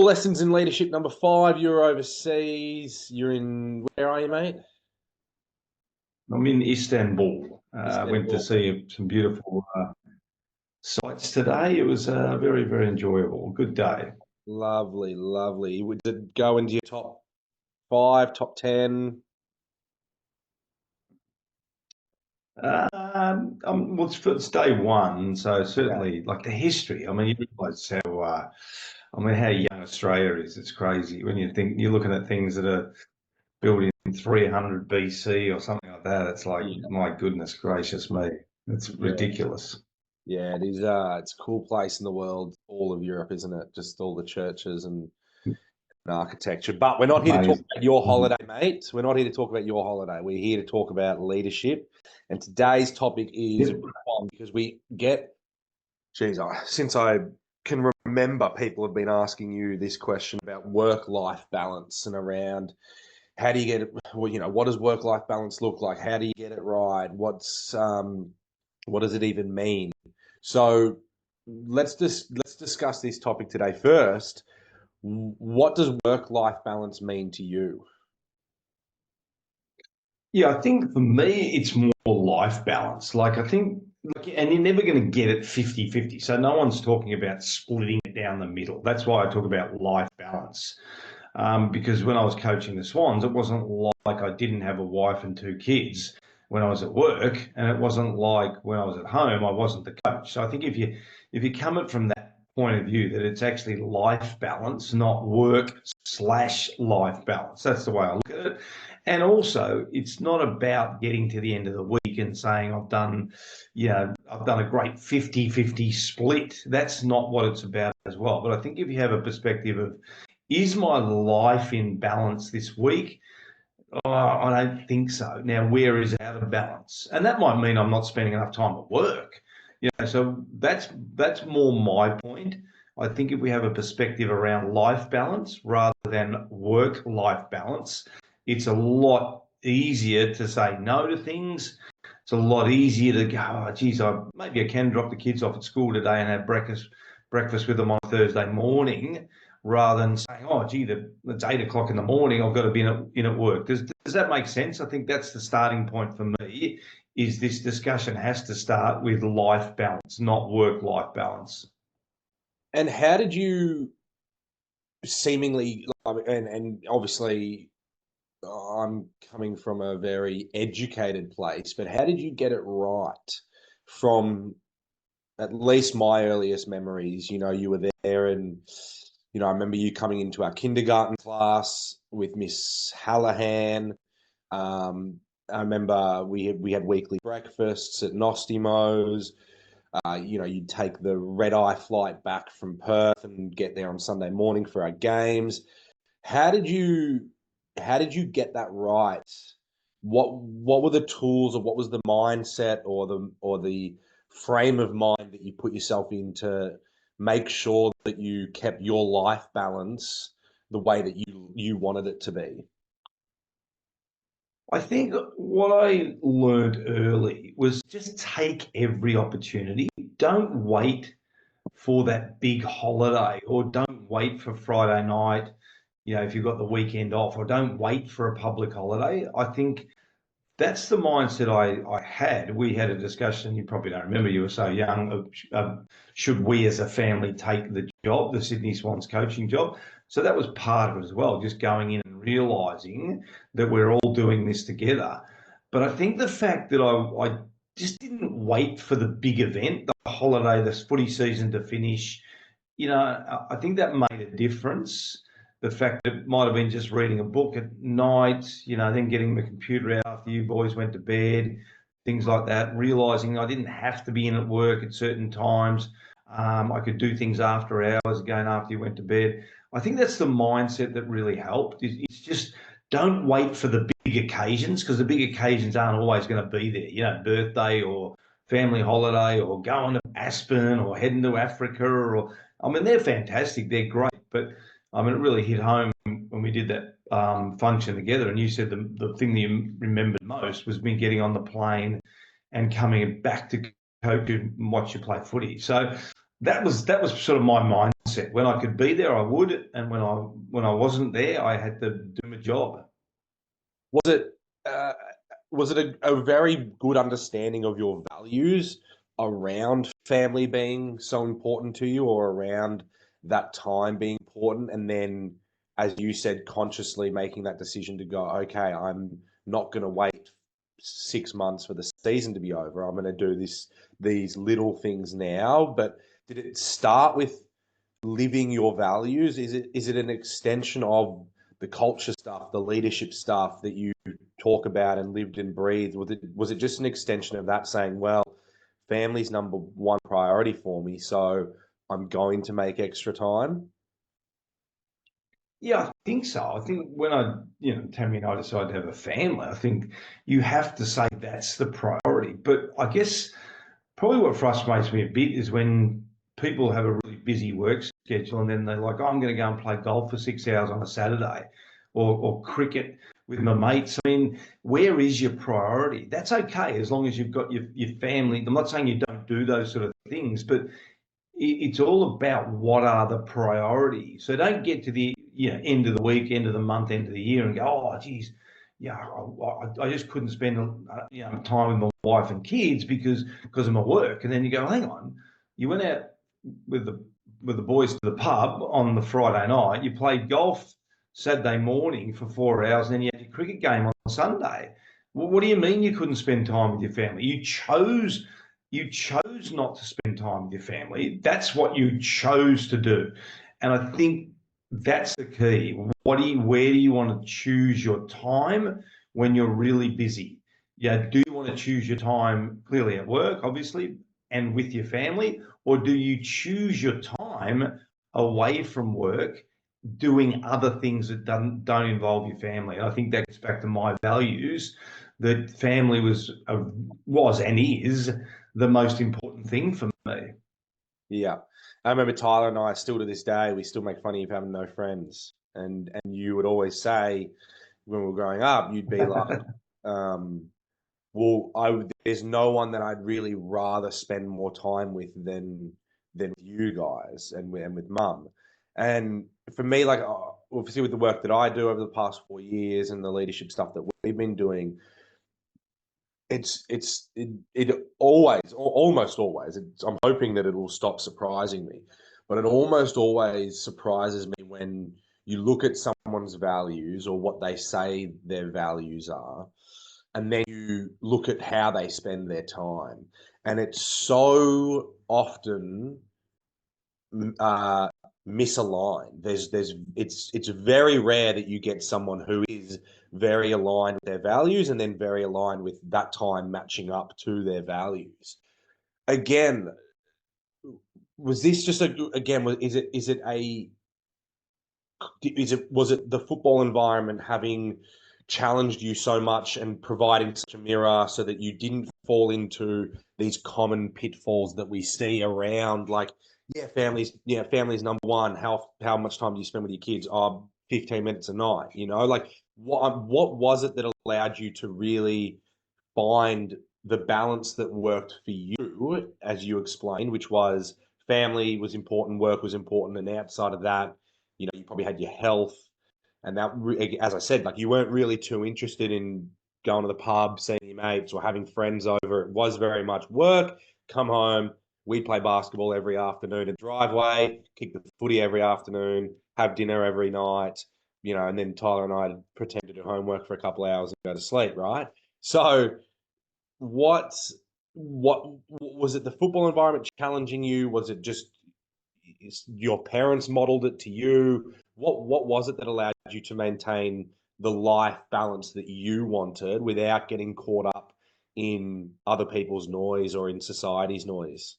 Lessons in leadership number 5. You're overseas. You're in, where are you, mate? I'm in Istanbul. Went to Istanbul. see some beautiful sights today. It was very, very enjoyable. Good day. Lovely, lovely. Would it go into your top 5, top 10? Well, it's day one, so Yeah. certainly like the history. I mean, you realise how, how young Australia is. It's crazy when you're looking at things that are built in 300 BC or something like that. It's like, Yeah. my goodness gracious me, it's Yeah. ridiculous. Yeah, it is. It's a cool place in the world, all of Europe, isn't it? Just all the churches and architecture. But we're not here to talk Amazing. about your holiday, mate. We're not here to talk about your holiday. We're here to talk about leadership. And today's topic is a Yep. big one because we get, since I can remember, people have been asking you this question about work-life balance and around how do you get it, well, what does work-life balance look like? How do you get it right? What does it even mean? So let's discuss this topic today. First, what does work-life balance mean to you? Yeah, I think for me, it's more life balance. Like, I think, and you're never going to get it 50-50. So no one's talking about splitting it down the middle. That's why I talk about life balance. Because when I was coaching the Swans, it wasn't like I didn't have a wife and 2 kids when I was at work, and it wasn't like when I was at home, I wasn't the coach. So I think if you come at from that point of view, that it's actually life balance, not work/life balance. That's the way I look at it. And also, it's not about getting to the end of the week and saying I've done a great 50-50 split. That's not what it's about as well. But I think if you have a perspective of, is my life in balance this week? Oh, I don't think so. Now, where is it out of balance? And that might mean I'm not spending enough time at work. So that's more my point. I think if we have a perspective around life balance rather than work-life balance, it's a lot easier to say no to things. It's a lot easier to go, oh, geez, maybe I can drop the kids off at school today and have breakfast with them on Thursday morning, rather than saying, oh, gee, it's 8 o'clock in the morning, I've got to be in at work. Does that make sense? I think that's the starting point for me, is this discussion has to start with life balance, not work-life balance. And how did you seemingly, and obviously I'm coming from a very educated place, but how did you get it right from at least my earliest memories? You were there and, I remember you coming into our kindergarten class with Miss Hallahan. I remember we had weekly breakfasts at Nostimo's. You'd take the red eye flight back from Perth and get there on Sunday morning for our games. How did you how did you get that right? What were the tools, or what was the mindset, or the frame of mind that you put yourself in to make sure that you kept your life balance the way that you wanted it to be? I think what I learned early was just take every opportunity. Don't wait for that big holiday, or don't wait for Friday night, if you've got the weekend off, or don't wait for a public holiday. I think that's the mindset I had. We had a discussion, you probably don't remember, you were so young. Should we as a family take the job, the Sydney Swans coaching job? So that was part of it as well, just going in and realising that we're all doing this together. But I think the fact that I just didn't wait for the big event, the holiday, this footy season to finish, I think that made a difference. The fact that it might have been just reading a book at night, then getting the computer out after you boys went to bed, things like that, realizing I didn't have to be in at work at certain times. I could do things after hours, again, after you went to bed. I think that's the mindset that really helped. It's just, don't wait for the big occasions, because the big occasions aren't always going to be there. Birthday or family holiday, or going to Aspen, or heading to Africa, or I mean, they're fantastic. They're great. But I mean, it really hit home when we did that function together. And you said the thing that you remembered most was me getting on the plane and coming back to coach and watch you play footy. So that was sort of my mindset mindset. When I could be there, I would, and when I wasn't there, I had to do my job. Was it uh, was it a very good understanding of your values around family being so important to you, or around that time being important, and then, as you said, consciously making that decision to go, okay, I'm not going to wait 6 months for the season to be over. I'm going to do these little things now. But did it start with living your values? Is it an extension of the culture stuff, the leadership stuff that you talk about and lived and breathed? Was it just an extension of that, saying, well, family's number one priority for me, so I'm going to make extra time? Yeah, I think so. I think when Tammy and I decided to have a family, I think you have to say that's the priority. But I guess probably what frustrates me a bit is when people have a really busy work schedule and then they're like, oh, I'm going to go and play golf for 6 hours on a Saturday, or cricket with my mates. I mean, where is your priority? That's okay as long as you've got your family. I'm not saying you don't do those sort of things, but it's all about what are the priorities. So don't get to the end of the week, end of the month, end of the year, and go, oh, geez, yeah, I just couldn't spend time with my wife and kids because of my work. And then you go, hang on, you went out with the boys to the pub on the Friday night, you played golf Saturday morning for 4 hours, and then you had your cricket game on Sunday. Well, what do you mean you couldn't spend time with your family? You chose not to spend time with your family. That's what you chose to do. And I think that's the key. Where do you want to choose your time when you're really busy? Yeah, do you want to choose your time clearly at work, obviously, and with your family, or do you choose your time away from work doing other things that don't involve your family? And I think that gets back to my values, that family was and is the most important thing for me. Yeah. I remember Tyler and I, still to this day, we still make fun of you for having no friends. And you would always say, when we were growing up, you'd be like, um, well, there's no one that I'd really rather spend more time with than you guys and with mum. And for me, like, obviously with the work that I do over the past 4 years and the leadership stuff that we've been doing, it almost always, I'm hoping that it will stop surprising me, but it almost always surprises me when you look at someone's values or what they say their values are, and then you look at how they spend their time, and it's so often uh, misaligned. It's very rare that you get someone who is very aligned with their values and then very aligned with that time matching up to their values. Again, was this just was it the football environment having challenged you so much and providing such a mirror so that you didn't fall into these common pitfalls that we see around, like, family's number one. How much time do you spend with your kids? 15 minutes a night, like, what was it that allowed you to really find the balance that worked for you, as you explained, which was family was important, work was important, and outside of that, you probably had your health, and that, as I said, like, you weren't really too interested in going to the pub, seeing your mates, or having friends over. It was very much work, come home, we'd play basketball every afternoon at driveway, kick the footy every afternoon, have dinner every night, and then Tyler and I pretend to do homework for a couple of hours and go to sleep, right? So what what was it? The football environment challenging you? Was it just your parents modeled it to you? What was it that allowed you to maintain the life balance that you wanted without getting caught up in other people's noise or in society's noise?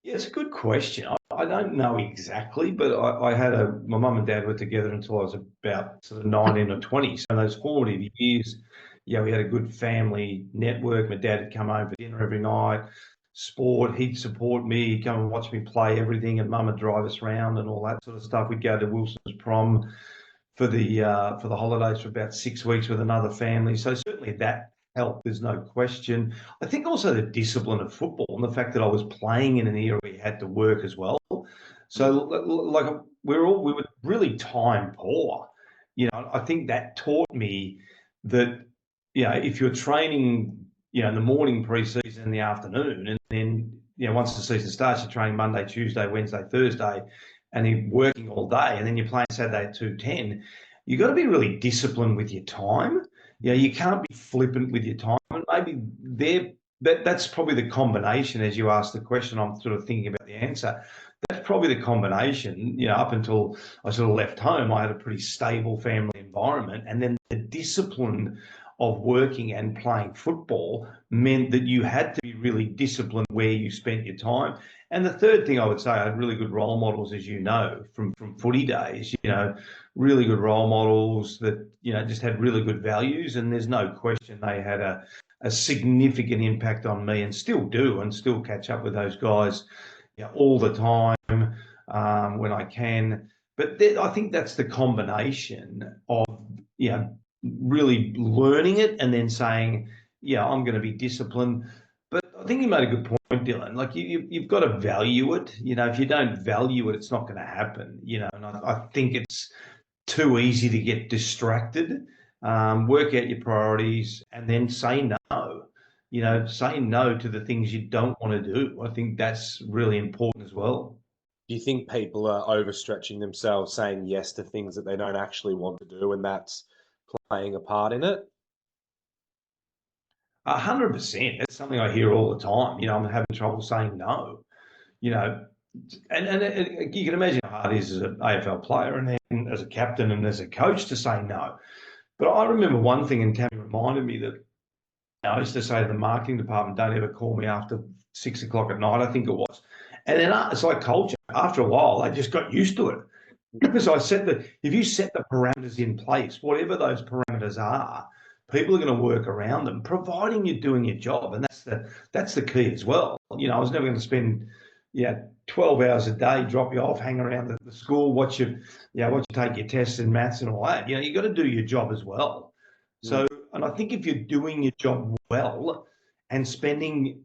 Yeah, it's a good question. I don't know exactly, but I had my mum and dad were together until I was about sort of 19 or 20. So those 40 years, yeah, we had a good family network. My dad would come home for dinner every night, sport, he'd support me, he'd come and watch me play everything, and mum would drive us around and all that sort of stuff. We'd go to Wilson's prom for the holidays for about 6 weeks with another family. So certainly that helped. There's no question. I think also the discipline of football and the fact that I was playing in an era where you had to work as well. So like we were really time poor. I think that taught me that, if you're training, in the morning pre-season, in the afternoon, and then, once the season starts, you're training Monday, Tuesday, Wednesday, Thursday, and you're working all day, and then you're playing Saturday at 2:10. You've got to be really disciplined with your time. You can't be flippant with your time. And maybe that's probably the combination. As you asked the question, I'm sort of thinking about the answer. That's probably the combination. Up until I sort of left home, I had a pretty stable family environment, and then the discipline of working and playing football meant that you had to be really disciplined where you spent your time. And the third thing I would say, I had really good role models, as you know, from footy days, really good role models that, just had really good values. And there's no question they had a significant impact on me, and still do, and still catch up with those guys all the time when I can. But I think that's the combination of, really learning it and then saying, I'm going to be disciplined. But I think you made a good point, Dylan. Like you've got to value it. If you don't value it, it's not going to happen. And I think it's too easy to get distracted. Work out your priorities and then say no. Say no to the things you don't want to do. I think that's really important as well. Do you think people are overstretching themselves, saying yes to things that they don't actually want to do, and that's playing a part in it? 100%. That's something I hear all the time. I'm having trouble saying no. And you can imagine how hard it is as an AFL player and then as a captain and as a coach to say no. But I remember one thing, and Tammy reminded me that I used to say to the marketing department, don't ever call me after 6 o'clock at night, I think it was. And then it's like culture. After a while, they just got used to it. Because if you set the parameters in place, whatever those parameters are, people are going to work around them, providing you're doing your job. And that's the key as well. I was never going to spend 12 hours a day, drop you off, hang around the school, watch you take your tests and maths and all that. You got to do your job as well. So, and I think if you're doing your job well and spending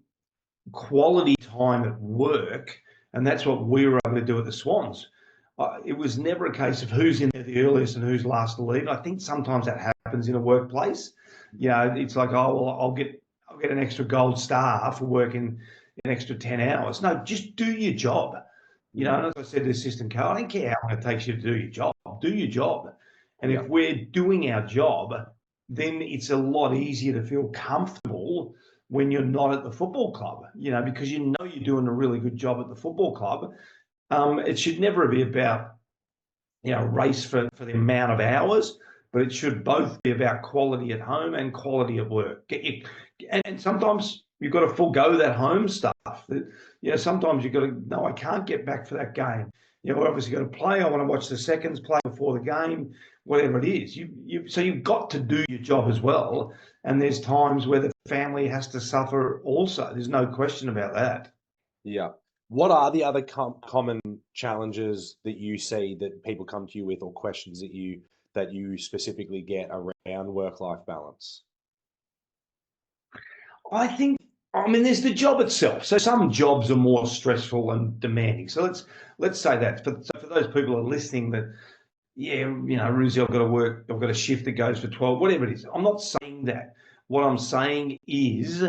quality time at work, and that's what we were able to do at the Swans. It was never a case of who's in there the earliest and who's last to leave. I think sometimes that happens in a workplace. It's like, oh, well, I'll get an extra gold star for working an extra 10 hours. No, just do your job. And as I said to the assistant coach, I don't care how long it takes you to do your job. Do your job. And if we're doing our job, then it's a lot easier to feel comfortable when you're not at the football club, because you're doing a really good job at the football club. It should never be about, race for the amount of hours, but it should both be about quality at home and quality at work. And sometimes you've got to forego that home stuff. Sometimes you've got to, no, I can't get back for that game. We're obviously got to play. I want to watch the seconds play before the game, whatever it is. So you've got to do your job as well. And there's times where the family has to suffer also. There's no question about that. Yeah. What are the other common challenges that you see that people come to you with, or questions that you specifically get around work-life balance? There's the job itself. So some jobs are more stressful and demanding. So let's say that. So for those people who are listening that, Ruzi, I've got to work, I've got a shift that goes for 12, whatever it is. I'm not saying that. What I'm saying is,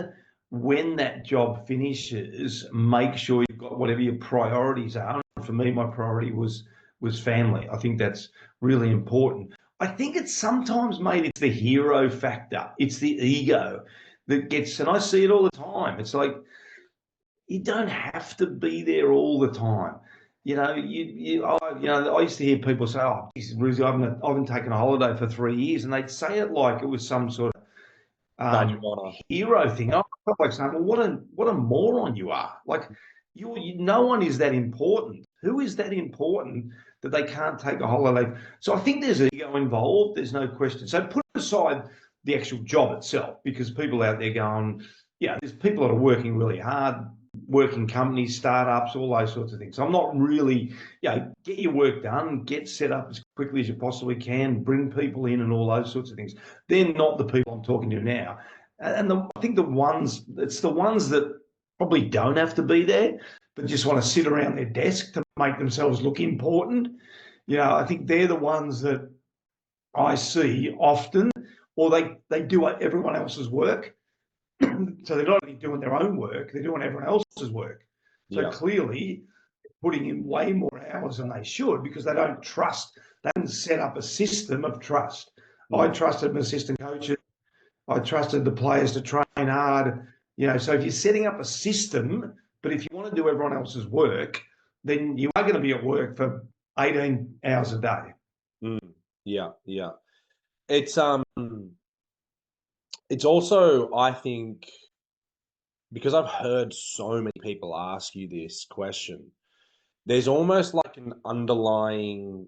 when that job finishes, make sure you've got whatever your priorities are. For me, my priority was family. I think that's really important. I think it's sometimes, mate, it's the hero factor. It's the ego that gets, and I see it all the time. It's like, you don't have to be there all the time. I used to hear people say, "Oh, geez, Ruzi, I haven't taken a holiday for 3 years," and they'd say it like it was some sort of hero thing. I felt like saying, "Well, what a moron you are! Like, no one is that important. Who is that important that they can't take a holiday?" So I think there's ego involved. There's no question. So put aside the actual job itself, because people out there going, there's people that are working really hard, working companies, startups, all those sorts of things. So I'm not really, get your work done, get set up as quickly as you possibly can, bring people in and all those sorts of things. They're not the people I'm talking to now. And I think it's the ones that probably don't have to be there, but just want to sit around their desk to make themselves look important. I think they're the ones that I see often, or they do everyone else's work. So they're not only doing their own work, they're doing everyone else's work. So Yeah. clearly putting in way more hours than they should because they don't trust. They haven't set up a system of trust. I trusted my assistant coaches. I trusted the players to train hard. So if you're setting up a system, but if you want to do everyone else's work, then you are going to be at work for 18 hours a day. Yeah, yeah. It's also, I think, because I've heard so many people ask you this question, there's almost like an underlying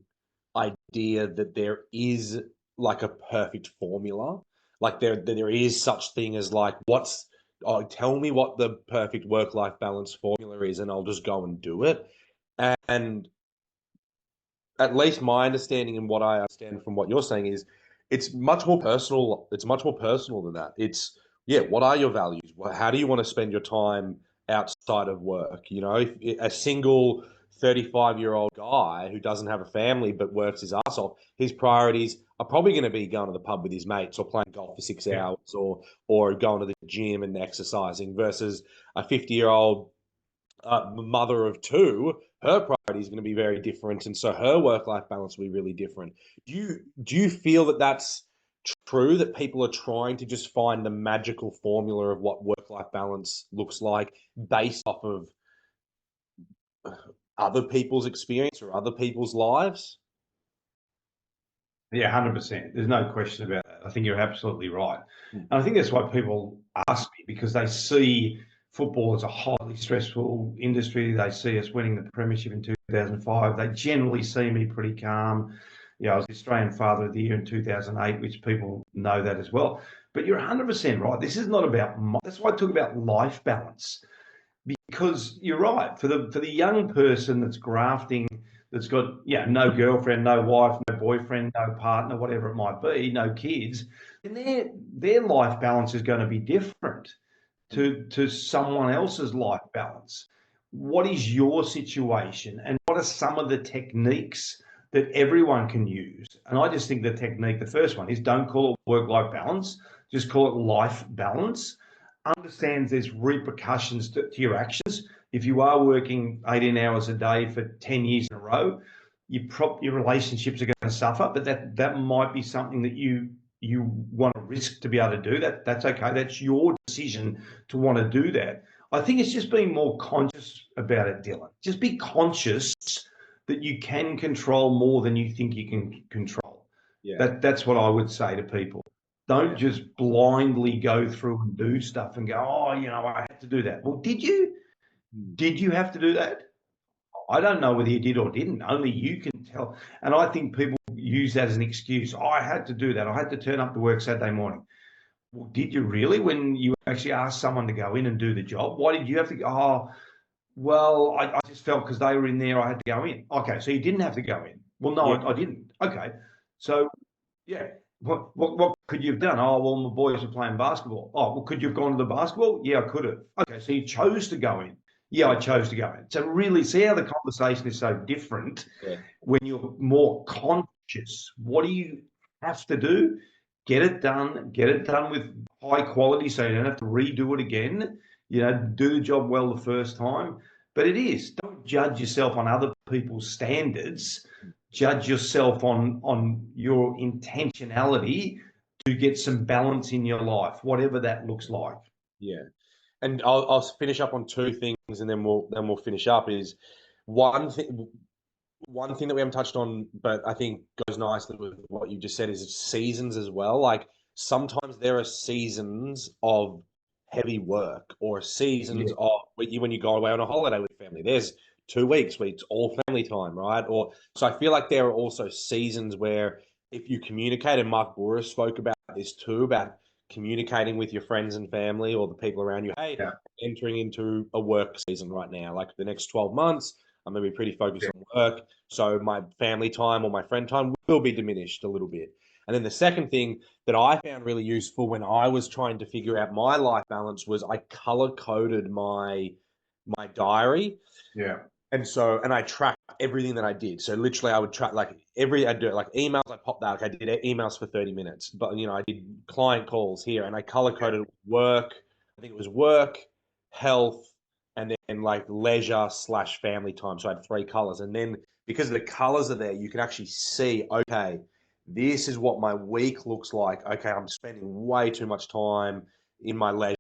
idea that there is like a perfect formula. Like there is such thing as like tell me what the perfect work-life balance formula is and I'll just go and do it. And at least my understanding and what I understand from what you're saying is it's much more personal. It's much more personal than that. It's, yeah, what are your values? How do you want to spend your time outside of work? If a single 35-year-old guy who doesn't have a family but works his ass off, his priorities are probably going to be going to the pub with his mates or playing golf for 6 hours or going to the gym and exercising versus a 50-year-old mother of two, her priority is going to be very different, and so her work-life balance will be really different. Do you feel that that's true, that people are trying to just find the magical formula of what work-life balance looks like based off of other people's experience or other people's lives? Yeah, 100%. There's no question about that. I think you're absolutely right. Mm. And I think that's why people ask me because they see football as a highly stressful industry. They see us winning the Premiership in 2005. They generally see me pretty calm. I was the Australian Father of the Year in 2008, which people know that as well. But you're 100% right. This is not about, that's why I talk about life balance because you're right. For the young person that's grafting, that's got no girlfriend, no wife, no boyfriend, no partner, whatever it might be, no kids, and their life balance is going to be different to someone else's life balance. What is your situation, and what are some of the techniques that everyone can use? And I just think the first one is don't call it work-life balance, just call it life balance. Understands there's repercussions to your actions. If you are working 18 hours a day for 10 years in a row, your relationships are going to suffer, but that might be something that you want to risk to be able to do that. That's okay. That's your decision to want to do that. I think it's just being more conscious about it, Dylan. Just be conscious that you can control more than you think you can control. Yeah, That's what I would say to people. Don't yeah. just blindly go through and do stuff and go, oh, I had to do that. Well, did you? Mm. Did you have to do that? I don't know whether you did or didn't. Only you can tell. And I think people use that as an excuse. I had to do that. I had to turn up to work Saturday morning. Well, did you really? When you actually asked someone to go in and do the job, why did you have to go? Oh, well, I just felt because they were in there, I had to go in. Okay, so you didn't have to go in. Well, no, Yeah. I didn't. Okay, so yeah, what could you have done? Oh, well, my boys were playing basketball. Oh, well, could you have gone to the basketball? Yeah, I could have. Okay, so you chose to go in. Yeah, I chose to go in. So really, see how the conversation is so different Yeah. when you're more conscious. What do you have to do? Get it done. Get it done with high quality, so you don't have to redo it again. Do the job well the first time. But don't judge yourself on other people's standards. Judge yourself on your intentionality to get some balance in your life, whatever that looks like. Yeah. And I'll finish up on two things, and then we'll finish up. Is one thing one thing that we haven't touched on, but I think goes nicely with what you just said, is seasons as well. Like sometimes there are seasons of heavy work, or seasons Yeah, of when you go away on a holiday with family. There's 2 weeks where it's all family time, right? Or so I feel like there are also seasons where if you communicate, and Mark Bouris spoke about this too, about communicating with your friends and family or the people around you. Hey, yeah, entering into a work season right now, like the next 12 months. I'm going to be pretty focused yeah, on work. So my family time or my friend time will be diminished a little bit. And then the second thing that I found really useful when I was trying to figure out my life balance was I color coded my my diary. Yeah. And so, and I tracked everything that I did. So literally I would track like I'd do it like emails, I popped that, like I did emails for 30 minutes, but I did client calls here and I color coded work. I think it was work, health, and then like leisure slash family time. So I had three colors. And then because the colors are there, you can actually see, okay, this is what my week looks like. Okay, I'm spending way too much time in my leisure,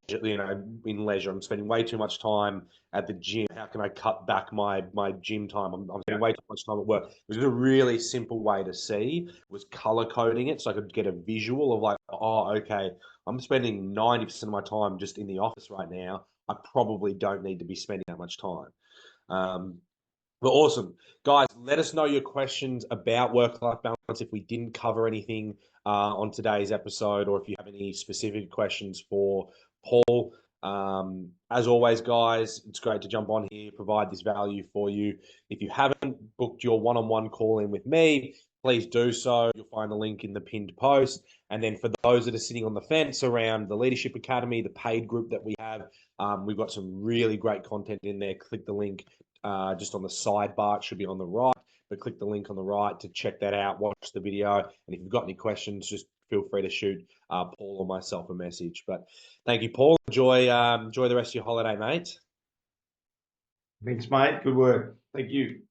in leisure. I'm spending way too much time at the gym. How can I cut back my gym time? I'm spending way too much time at work. It was a really simple way to see was color coding it so I could get a visual of like, oh, okay, I'm spending 90% of my time just in the office right now. I probably don't need to be spending that much time. Um, but awesome. Guys, let us know your questions about work-life balance if we didn't cover anything on today's episode, or if you have any specific questions for Paul. As always, guys, it's great to jump on here, provide this value for you. If you haven't booked your one-on-one call in with me, please do so. You'll find the link in the pinned post. And then for those that are sitting on the fence around the Leadership Academy, the paid group that we have, we've got some really great content in there. Click the link just on the sidebar. It should be on the right, but click the link on the right to check that out, watch the video. And if you've got any questions, just feel free to shoot Paul or myself a message. But thank you, Paul. Enjoy the rest of your holiday, mate. Thanks, mate. Good work. Thank you.